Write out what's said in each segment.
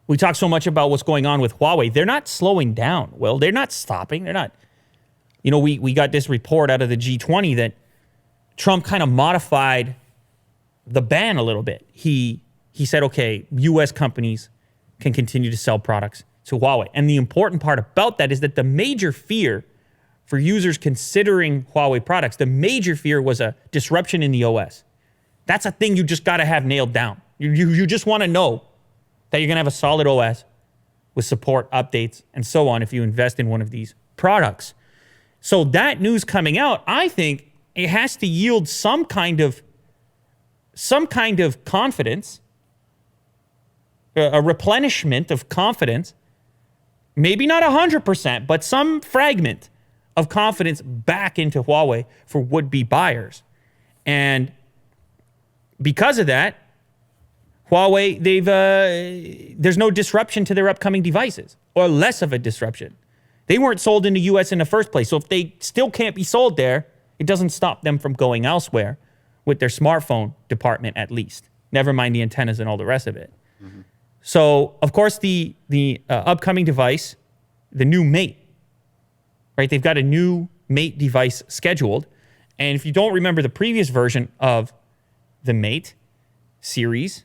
We talk so much about what's going on with Huawei. They're not slowing down. Well, they're not stopping. They're not. You know, we got this report out of the G20 that Trump kind of modified the ban a little bit. He said, okay, U.S. companies can continue to sell products to Huawei. And the important part about that is that the major fear for users considering Huawei products, the major fear was a disruption in the OS. That's a thing you just got to have nailed down. You just want to know that you're going to have a solid OS with support, updates, and so on if you invest in one of these products. So that news coming out, I think it has to yield some kind of confidence, a replenishment of confidence, maybe not 100%, but some fragment of confidence back into Huawei for would-be buyers. And because of that, Huawei, there's no disruption to their upcoming devices, or less of a disruption. They weren't sold in the U.S. in the first place, so if they still can't be sold there, it doesn't stop them from going elsewhere with their smartphone department at least. Never mind the antennas and all the rest of it. Mm-hmm. So, of course, the upcoming device, the new Mate, right? They've got a new Mate device scheduled. And if you don't remember the previous version of the Mate series,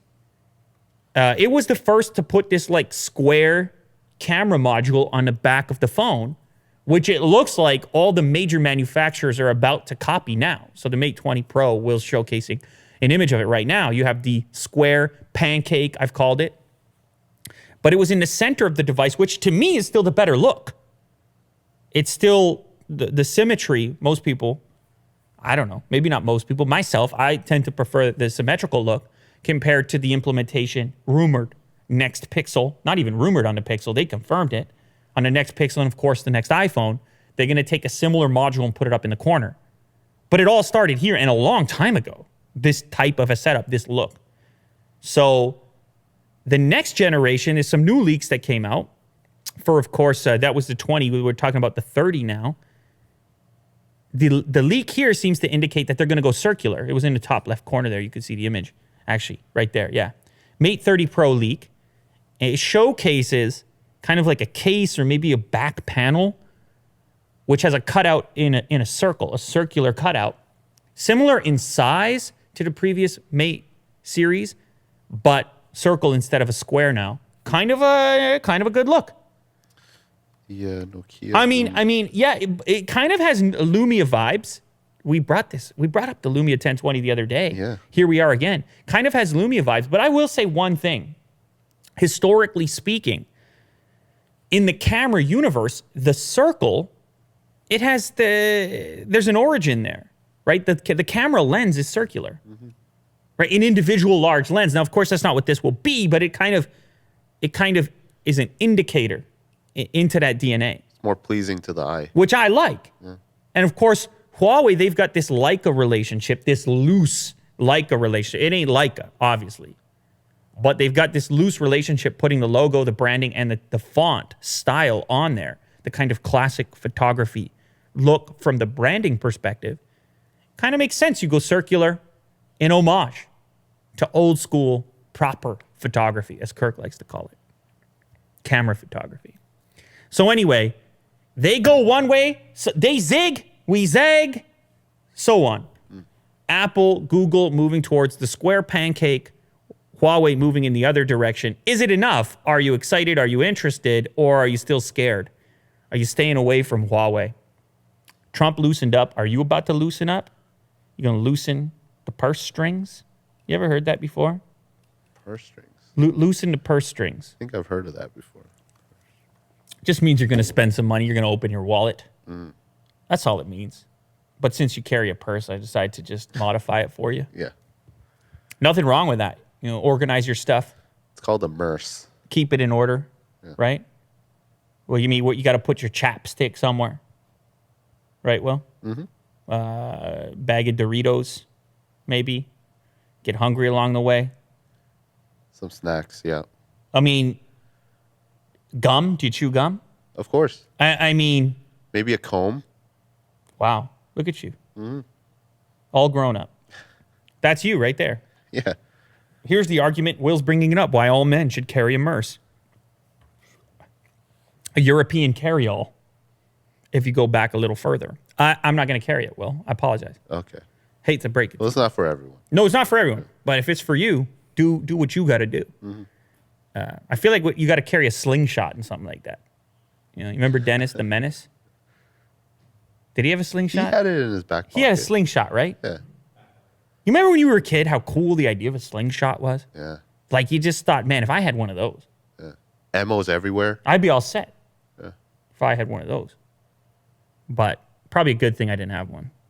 it was the first to put this like square camera module on the back of the phone, which it looks like all the major manufacturers are about to copy now. So the Mate 20 Pro will showcasing an image of it right now. You have the square pancake, I've called it. But it was in the center of the device, which to me is still the better look. It's still the symmetry. Most people, I don't know, maybe not most people, myself, I tend to prefer the symmetrical look compared to the implementation rumored next Pixel. Not even rumored on the Pixel, they confirmed it. On the next Pixel and, of course, the next iPhone, they're going to take a similar module and put it up in the corner. But it all started here and a long time ago, this type of a setup, this look. So the next generation is some new leaks that came out for, of course, that was the 20. We were talking about the 30 now. The leak here seems to indicate that they're going to go circular. It was in the top left corner there. You could see the image. Actually, right there, yeah. Mate 30 Pro leak. It showcases kind of like a case or maybe a back panel, which has a cutout in a circle, a circular cutout. Similar in size to the previous Mate series, but circle instead of a square now. Kind of a good look. Yeah, Nokia. I mean, yeah, it kind of has Lumia vibes. We brought up the Lumia 1020 the other day. Yeah. Here we are again. Kind of has Lumia vibes, but I will say one thing. Historically speaking, in the camera universe, the circle, there's an origin there, right? The camera lens is circular, right? An individual large lens. Now, of course, that's not what this will be, but it kind of is an indicator into that DNA. It's more pleasing to the eye. Which I like. Yeah. And of course, Huawei, they've got this Leica relationship, this loose Leica relationship. It ain't Leica, obviously. But they've got this loose relationship putting the logo, the branding, and the font style on there. The kind of classic photography look from the branding perspective. Kind of makes sense. You go circular in homage to old school, proper photography, as Kirk likes to call it. Camera photography. So anyway, they go one way, so they zig, we zag, so on. Apple, Google moving towards the square pancake, Huawei moving in the other direction. Is it enough? Are you excited? Are you interested? Or are you still scared? Are you staying away from Huawei? Trump loosened up. Are you about to loosen up? You going to loosen the purse strings? You ever heard that before? Purse strings? Loosen the purse strings. I think I've heard of that before. Just means you're going to spend some money. You're going to open your wallet. That's all it means. But since you carry a purse, I decided to just modify it for you. Yeah. Nothing wrong with that. You know, organize your stuff. It's called a merce. Keep it in order, right? Well, you mean what? You got to put your chapstick somewhere, right? Well, bag of Doritos, maybe. Get hungry along the way. Some snacks, yeah. I mean, gum. Do you chew gum? Of course. I mean, maybe a comb. Wow, look at you, all grown up. That's you right there. Yeah. Here's the argument Will's bringing it up, why all men should carry a merce. a European carry-all if you go back a little further. I'm not going to carry it, Will. I apologize. Okay. Hate to break it. Well, it's not for everyone. No, it's not for everyone. But if it's for you, do what you got to do. I feel like you got to carry a slingshot and something like that. You remember Dennis the Menace? Did he have a He slingshot? had it in his back pocket. He had a slingshot, right? Yeah. You remember when you were a kid how cool the idea of a slingshot was? Yeah. Like you just thought, man, if I had one of those, Ammo's everywhere. I'd be all set. Yeah. If I had one of those. But probably a good thing I didn't have one.